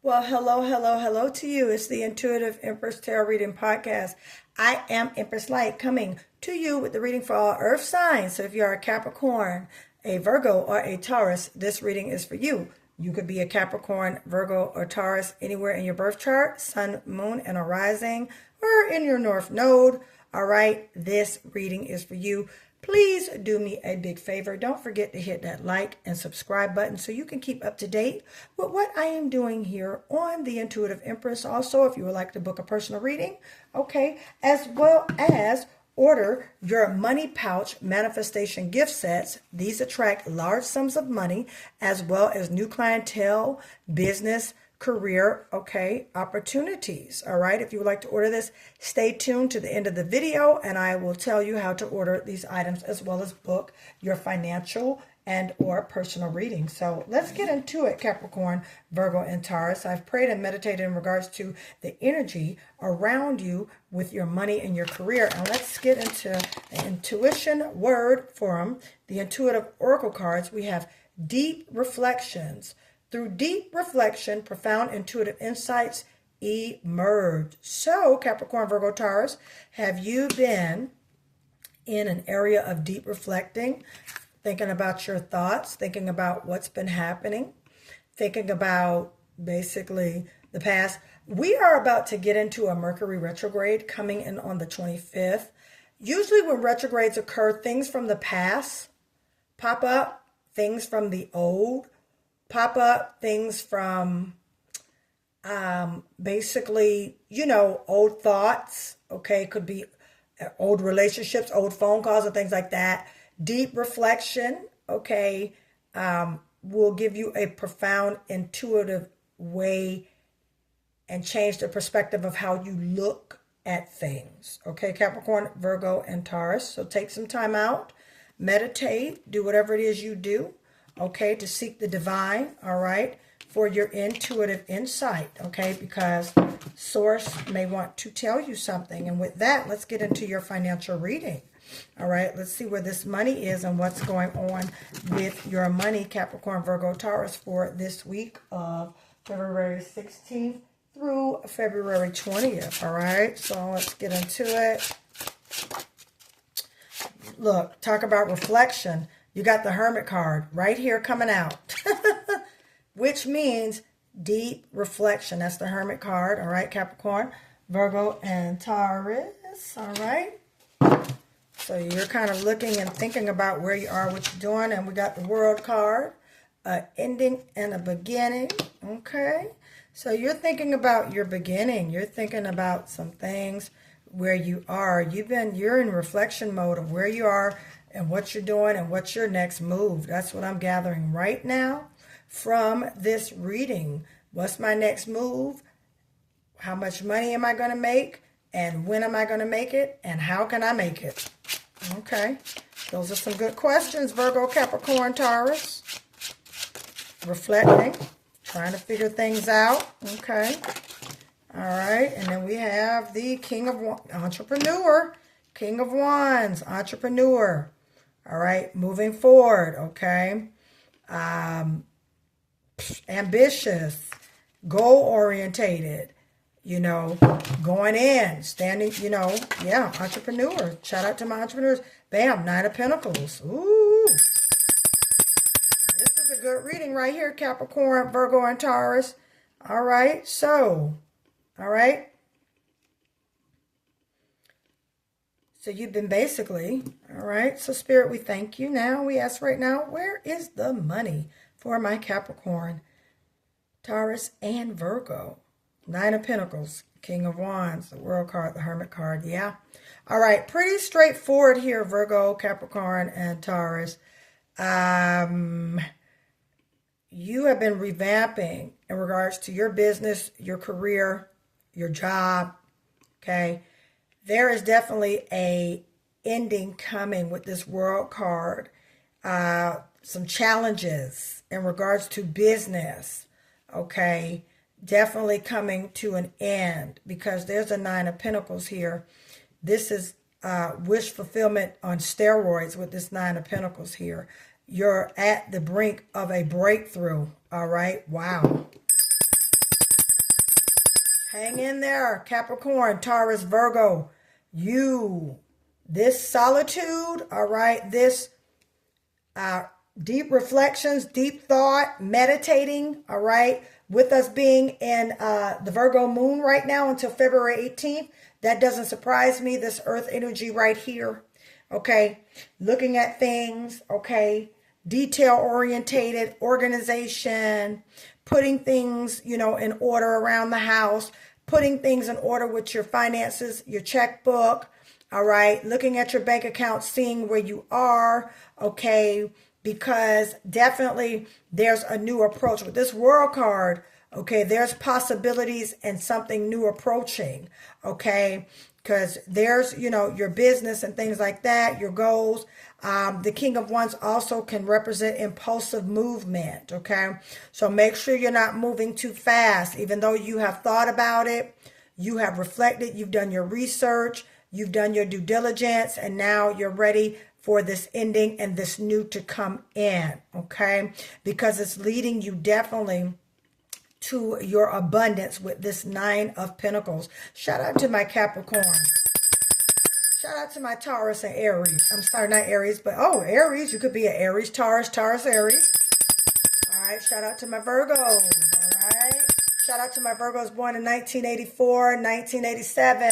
Well, hello, hello, hello to you. It's the Intuitive Empress Tarot Reading Podcast. I am Empress Light coming to you with the reading for all earth signs. So if you are a Capricorn, a Virgo, or a Taurus, this reading is for you. You could be a Capricorn, Virgo, or Taurus anywhere in your birth chart, sun, moon, and a rising, or in your north node. All right, this reading is for you. Please do me a big favor. Don't forget to hit that like and subscribe button so you can keep up to date with what I am doing here on the Intuitive Empress. Also, if you would like to book a personal reading, okay, as well as order your money pouch manifestation gift sets. These attract large sums of money as well as new clientele, business, career, okay, opportunities. All right, if you would like to order this, stay tuned to the end of the video and I will tell you how to order these items as well as book your financial and or personal reading. So let's get into it, Capricorn, Virgo, and Taurus. I've prayed and meditated in regards to the energy around you with your money and your career. And let's get into the intuition word forum, the intuitive oracle cards. We have deep reflections. Through deep reflection, profound intuitive insights emerge. So, Capricorn, Virgo, Taurus, have you been in an area of deep reflecting, thinking about your thoughts, thinking about what's been happening, thinking about basically the past? We are about to get into a Mercury retrograde coming in on the 25th. Usually when retrogrades occur, things from the past pop up, things from the old pop up, things from basically, old thoughts, okay? Could be old relationships, old phone calls and things like that. Deep reflection, okay, will give you a profound intuitive way and change the perspective of how you look at things, okay? Capricorn, Virgo, and Taurus. So take some time out, meditate, do whatever it is you do, okay, to seek the divine, all right, for your intuitive insight, okay, because source may want to tell you something. And with that, let's get into your financial reading. All right, let's see where this money is and what's going on with your money, Capricorn, Virgo, Taurus, for this week of February 16th through February 20th, all right? So let's get into it. Look, talk about reflection. You got the Hermit card right here coming out, which means deep reflection. That's the Hermit card, all right, Capricorn, Virgo, and Taurus, all right? So you're kind of looking and thinking about where you are, what you're doing, and we got the World card, ending and a beginning, okay? So you're thinking about your beginning. You're thinking about some things where you are. You're in reflection mode of where you are and what you're doing and what's your next move. That's what I'm gathering right now from this reading. What's my next move? How much money am I going to make? And when am I going to make it? And how can I make it? Okay. Those are some good questions, Virgo, Capricorn, Taurus. Reflecting. Trying to figure things out. Okay. All right. And then we have the King of Entrepreneur. King of Wands. Entrepreneur. All right, moving forward, okay? Ambitious, goal-orientated, going in, standing, yeah, entrepreneur. Shout out to my entrepreneurs. Bam, Nine of Pentacles. Ooh. This is a good reading right here, Capricorn, Virgo, and Taurus. All right, so, all right. So you've been basically, all right, so Spirit, we thank you now. We ask right now, where is the money for my Capricorn, Taurus, and Virgo? Nine of Pentacles, King of Wands, the World card, the Hermit card, yeah. All right, pretty straightforward here, Virgo, Capricorn, and Taurus. You have been revamping in regards to your business, your career, your job, okay? There is definitely a ending coming with this World card. Some challenges in regards to business, okay? Definitely coming to an end because there's a Nine of Pentacles here. This is wish fulfillment on steroids with this Nine of Pentacles here. You're at the brink of a breakthrough, all right? Wow. Hang in there, Capricorn, Taurus, Virgo. This solitude, all right, this deep reflections, deep thought, meditating, all right, with us being in the Virgo moon right now until February 18th. That doesn't surprise me, this earth energy right here, okay, looking at things, okay, detail orientated, organization, putting things, in order around the house, putting things in order with your finances, your checkbook, all right, looking at your bank account, seeing where you are, okay, because definitely there's a new approach with this world card. Okay, there's possibilities and something new approaching. Okay, because there's, your business and things like that, your goals. The King of Wands also can represent impulsive movement. Okay, so make sure you're not moving too fast, even though you have thought about it, you have reflected, you've done your research, you've done your due diligence, and now you're ready for this ending and this new to come in, okay? Because it's leading you definitely to your abundance with this Nine of Pentacles. Shout out to my Capricorn. Shout out to my Taurus and Aries. I'm sorry, not Aries, but Aries. You could be an Aries, Taurus, Aries. All right, shout out to my Virgos. All right. Shout out to my Virgos born in 1984, 1987.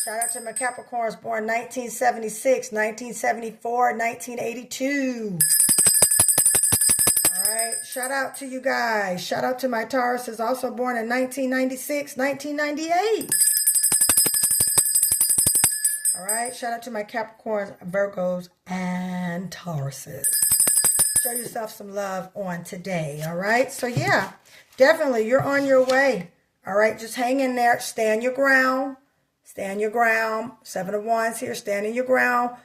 Shout out to my Capricorns born 1976, 1974, 1982. All right. Shout out to you guys. Shout out to my Tauruses also born in 1996, 1998. All right. Shout out to my Capricorns, Virgos, and Tauruses. Show yourself some love on today. All right. So yeah, definitely you're on your way. All right. Just hang in there. Stand your ground. Stand your ground. Seven of Wands here. Standing your ground.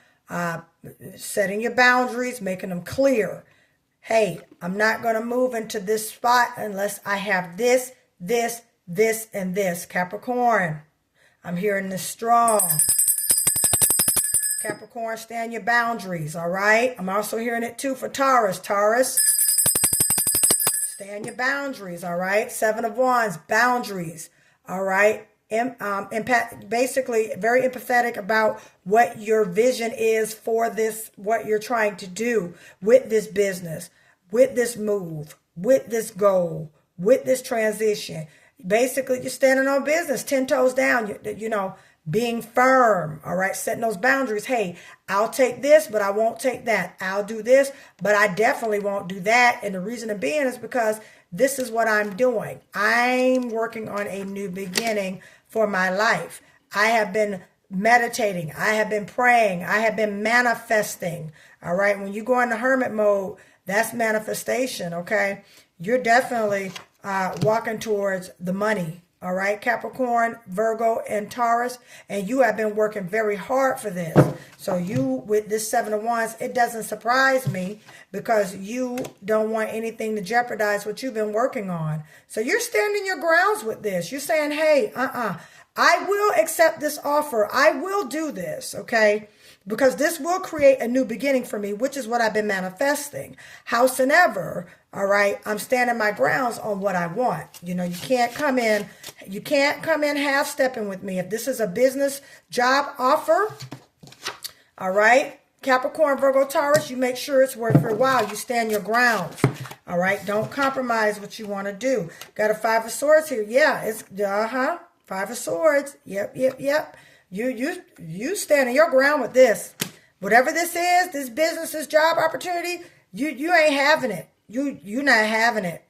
Setting your boundaries. Making them clear. Hey, I'm not going to move into this spot unless I have this, and this. Capricorn. I'm hearing this strong. Capricorn, stand your boundaries, all right? I'm also hearing it too for Taurus. Taurus, stand your boundaries, all right? Seven of Wands, boundaries, all right? Basically, very empathetic about what your vision is for this, what you're trying to do with this business, with this move, with this goal, with this transition. Basically, you're standing on business, 10 toes down, being firm, all right, setting those boundaries. Hey, I'll take this, but I won't take that. I'll do this, but I definitely won't do that. And the reason being is because this is what I'm doing. I'm working on a new beginning for my life. I have been meditating. I have been praying. I have been manifesting, all right? When you go into hermit mode, that's manifestation, okay? You're definitely walking towards the money. All right, Capricorn, Virgo, and Taurus, and you have been working very hard for this. So you, with this Seven of Wands, it doesn't surprise me because you don't want anything to jeopardize what you've been working on. So you're standing your grounds with this. You're saying, hey, I will accept this offer. I will do this, okay? Because this will create a new beginning for me, which is what I've been manifesting. Howsoever, all right, I'm standing my grounds on what I want. You can't come in half-stepping with me. If this is a business job offer, all right, Capricorn, Virgo, Taurus, you make sure it's worth your while. You stand your grounds, all right? Don't compromise what you want to do. Got a Five of Swords here. Yeah, it's, Five of Swords. Yep. You standing your ground with this. Whatever this is, this business, this job opportunity, you ain't having it. You not having it.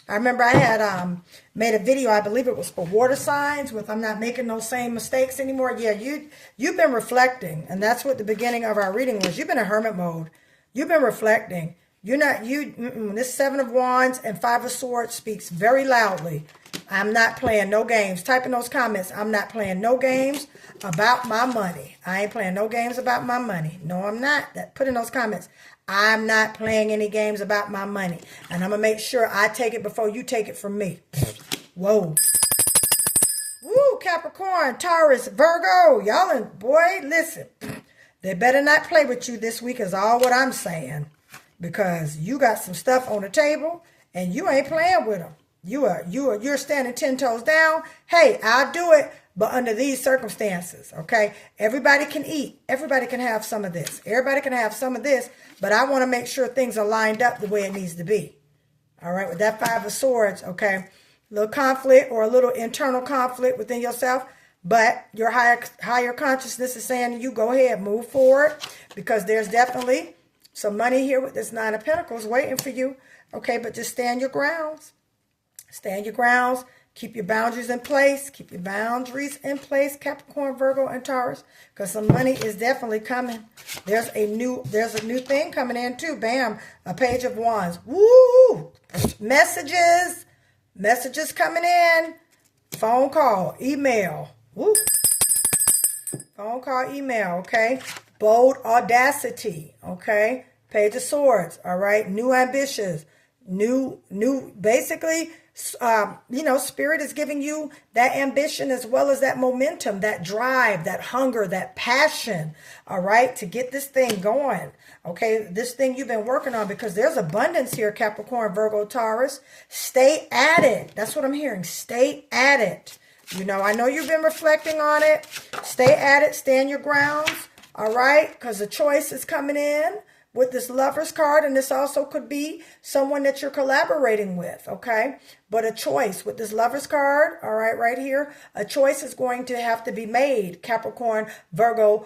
I remember I had made a video, I believe it was for water signs, with I'm not making those same mistakes anymore. Yeah, you've been reflecting, and that's what the beginning of our reading was. You've been in hermit mode. You've been reflecting. This Seven of Wands and Five of Swords speaks very loudly. I'm not playing no games. Type in those comments. I'm not playing no games about my money. I ain't playing no games about my money. No, I'm not. Put in those comments. I'm not playing any games about my money. And I'm going to make sure I take it before you take it from me. Whoa. Woo, Capricorn, Taurus, Virgo. Y'all, boy, listen. They better not play with you this week is all what I'm saying. Because you got some stuff on the table and you ain't playing with them. You're standing 10 toes down. Hey, I'll do it, but under these circumstances, okay? Everybody can eat. Everybody can have some of this. Everybody can have some of this, but I want to make sure things are lined up the way it needs to be. All right, with that Five of Swords, okay? A little conflict or a little internal conflict within yourself, but your higher consciousness is saying to you, go ahead, move forward, because there's definitely some money here with this Nine of Pentacles waiting for you, okay? But just stand your grounds. Stand your grounds. Keep your boundaries in place. Keep your boundaries in place, Capricorn, Virgo, and Taurus, because some money is definitely coming. There's a new thing coming in too. Bam, a Page of Wands. Woo! Messages coming in. Phone call, email. Woo! Phone call, email. Okay. Bold audacity. Okay. Page of Swords. All right. New ambitions. Basically. Spirit is giving you that ambition as well as that momentum, that drive, that hunger, that passion, all right, to get this thing going, okay, this thing you've been working on, because there's abundance here, Capricorn, Virgo, Taurus. Stay at it. That's what I'm hearing. Stay at it. I know you've been reflecting on it. Stay at it. Stand your grounds, all right, because the choice is coming in with this Lover's card, and this also could be someone that you're collaborating with, okay? But a choice with this Lover's card, all right, right here, a choice is going to have to be made, Capricorn, Virgo,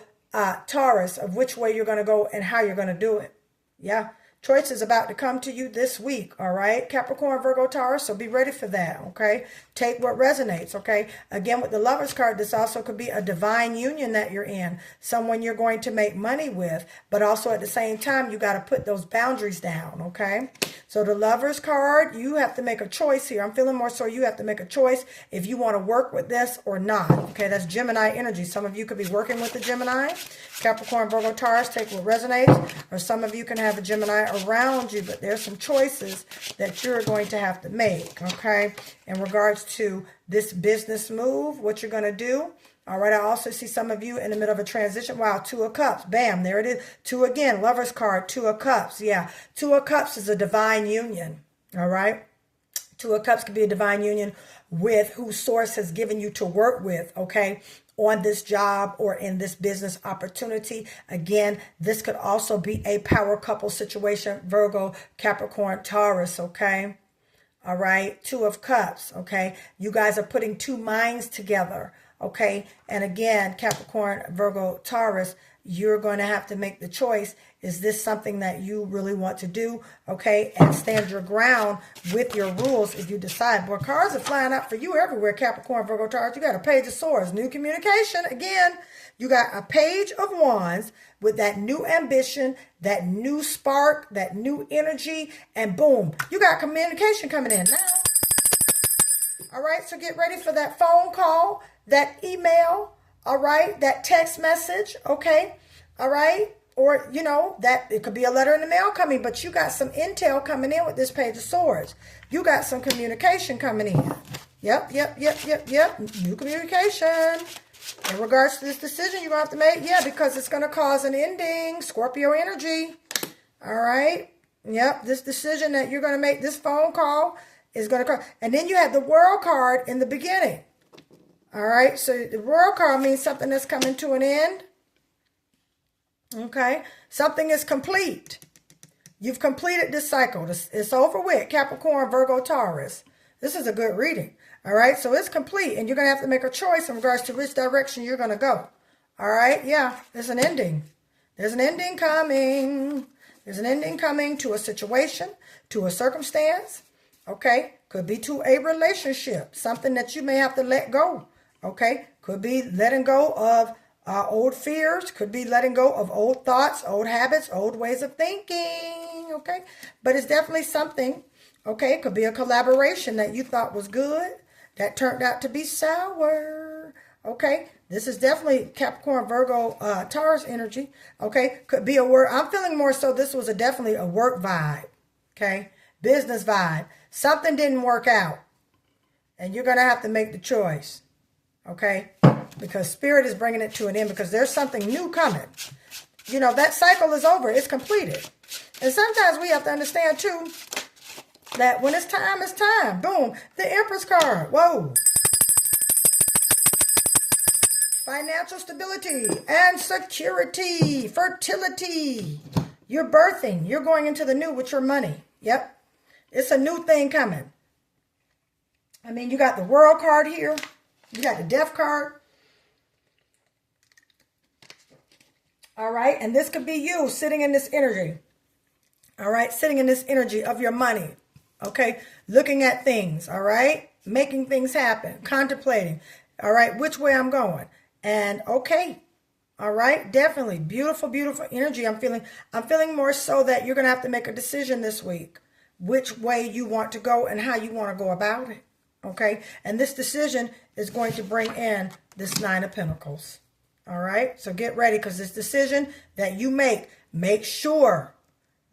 Taurus, of which way you're going to go and how you're going to do it. Yeah, choice is about to come to you this week, all right? Capricorn, Virgo, Taurus, so be ready for that, okay? Take what resonates, okay? Again, with the Lover's card, this also could be a divine union that you're in, someone you're going to make money with, but also at the same time, you got to put those boundaries down, okay? So the Lover's card, you have to make a choice here. I'm feeling more so you have to make a choice if you want to work with this or not, okay? That's Gemini energy. Some of you could be working with the Gemini. Capricorn, Virgo, Taurus, take what resonates, or some of you can have a Gemini around you, but there's some choices that you're going to have to make, okay, in regards to this business move, what you're going to do. All right, I also see some of you in the middle of a transition. Wow, Two of Cups. Bam, there it is. Two again, Lover's card, Two of Cups. Yeah, Two of Cups is a divine union, all right? Two of Cups could be a divine union with who Source has given you to work with, okay, on this job or in this business opportunity. Again, this could also be a power couple situation, Virgo, Capricorn, Taurus, okay? All right, Two of Cups, okay? You guys are putting two minds together, okay? And again, Capricorn, Virgo, Taurus, you're going to have to make the choice. Is this something that you really want to do? Okay, and stand your ground with your rules if you decide. Boy, cards are flying out for you everywhere, Capricorn, Virgo, Taurus. You got a Page of Swords, new communication. Again, you got a Page of Wands with that new ambition, that new spark, that new energy, and boom, you got communication coming in now. All right, so get ready for that phone call, that email, all right, that text message, okay, all right, or, that it could be a letter in the mail coming, but you got some intel coming in with this Page of Swords. You got some communication coming in. Yep, new communication. In regards to this decision you're going to have to make, yeah, because it's going to cause an ending, Scorpio energy, all right, yep, this decision that you're going to make, this phone call is going to cause, and then you have the World card in the beginning. All right, so the World card means something that's coming to an end. Okay, something is complete. You've completed this cycle. It's over with, Capricorn, Virgo, Taurus. This is a good reading. All right, so it's complete, and you're going to have to make a choice in regards to which direction you're going to go. All right, yeah, there's an ending. There's an ending coming. There's an ending coming to a situation, to a circumstance. Okay, could be to a relationship, something that you may have to let go. Okay, could be letting go of old fears, could be letting go of old thoughts, old habits, old ways of thinking. Okay, but it's definitely something. Okay, it could be a collaboration that you thought was good that turned out to be sour. Okay, this is definitely Capricorn, Virgo, Taurus energy. Okay, could be a word. I'm feeling more so this was definitely a work vibe. Okay, business vibe. Something didn't work out, and you're going to have to make the choice. Okay, because Spirit is bringing it to an end, because there's something new coming. That cycle is over. It's completed. And sometimes we have to understand too, That when it's time, it's time. Boom. The Empress card. Whoa. Financial stability and security. Fertility. You're birthing. You're going into the new with your money. Yep. It's a new thing coming. I mean, you got the World card here. You got the Death card. All right. And this could be you sitting in this energy. All right. Sitting in this energy of your money. Okay. Looking at things. All right. Making things happen. Contemplating. All right. Which way I'm going. And okay. All right. Definitely. Beautiful, beautiful energy. I'm feeling more so that you're going to have to make a decision this week. Which way you want to go and how you want to go about it. Okay. And this decision is going to bring in this Nine of Pentacles. All right. So get ready, because this decision that you make sure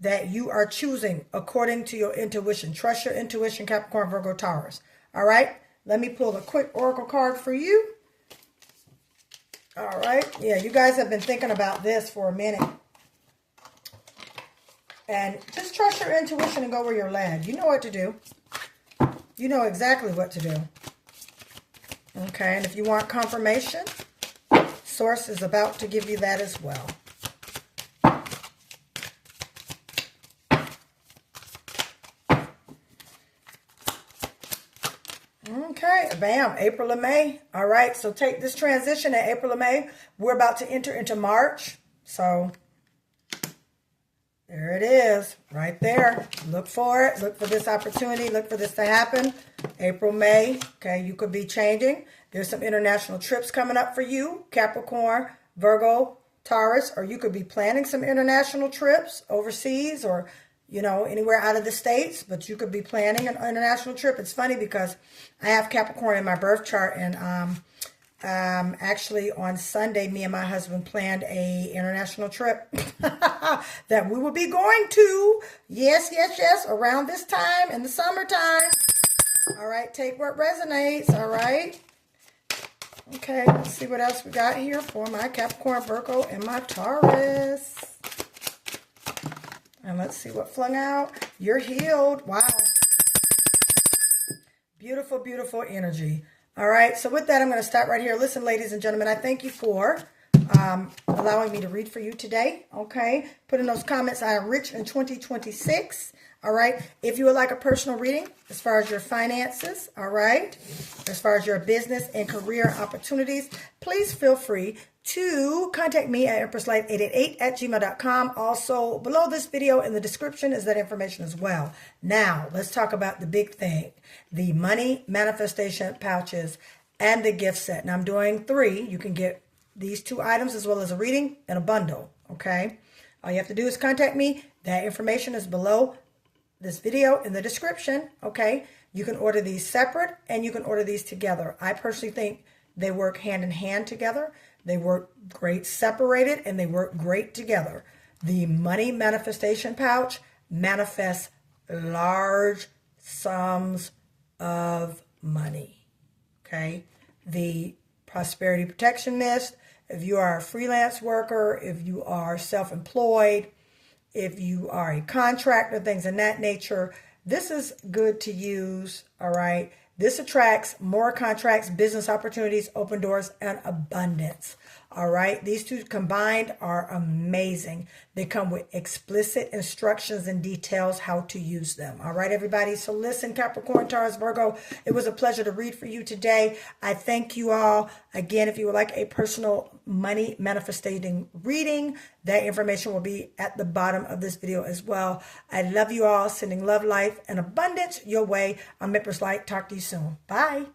that you are choosing according to your intuition. Trust your intuition, Capricorn, Virgo, Taurus. All right. Let me pull a quick oracle card for you. All right. Yeah, you guys have been thinking about this for a minute. And just trust your intuition and go where you're led. You know what to do. You know exactly what to do. Okay. And if you want confirmation, Source is about to give you that as well. Okay, bam, April and May. All right, so take this transition in April and May. We're about to enter into March. So there it is, right there. Look for it. Look for this opportunity. Look for this to happen. April, May. Okay, you could be changing. There's some international trips coming up for you, Capricorn, Virgo, Taurus, or you could be planning some international trips overseas or, you know, anywhere out of the States, but you could be planning an international trip. It's funny because I have Capricorn in my birth chart, and actually on Sunday, me and my husband planned a international trip that we will be going to. Yes, yes, yes, around this time in the summertime. All right, take what resonates, all right? Okay, let's see what else we got here for my Capricorn, Virgo, and my Taurus. And let's see what flung out. You're healed. Wow. Beautiful, beautiful energy. All right, so with that, I'm going to stop right here. Listen, ladies and gentlemen, I thank you for allowing me to read for you today. Okay, put in those comments, I am rich in 2026. All right, if you would like a personal reading as far as your finances, all right, as far as your business and career opportunities, please feel free to contact me at empresslight888@gmail.com. Also, below this video in the description is that information as well. Now, let's talk about the big thing, the money manifestation pouches and the gift set. Now, I'm doing 3. You can get these 2 items as well as a reading in a bundle, okay? All you have to do is contact me. That information is below this video in the description, okay? You can order these separate and you can order these together. I personally think they work hand in hand together. They work great separated and they work great together. The money manifestation pouch manifests large sums of money, okay? The prosperity protection mist, if you are a freelance worker, if you are self-employed, if you are a contractor, things of that nature, this is good to use, all right? This attracts more contracts, business opportunities, open doors, and abundance. All right. These 2 combined are amazing. They come with explicit instructions and details how to use them. All right, everybody. So listen, Capricorn, Taurus, Virgo, it was a pleasure to read for you today. I thank you all. Again, if you would like a personal money manifesting reading, that information will be at the bottom of this video as well. I love you all. Sending love, life, and abundance your way. I'm Empress Light. Talk to you soon. Bye.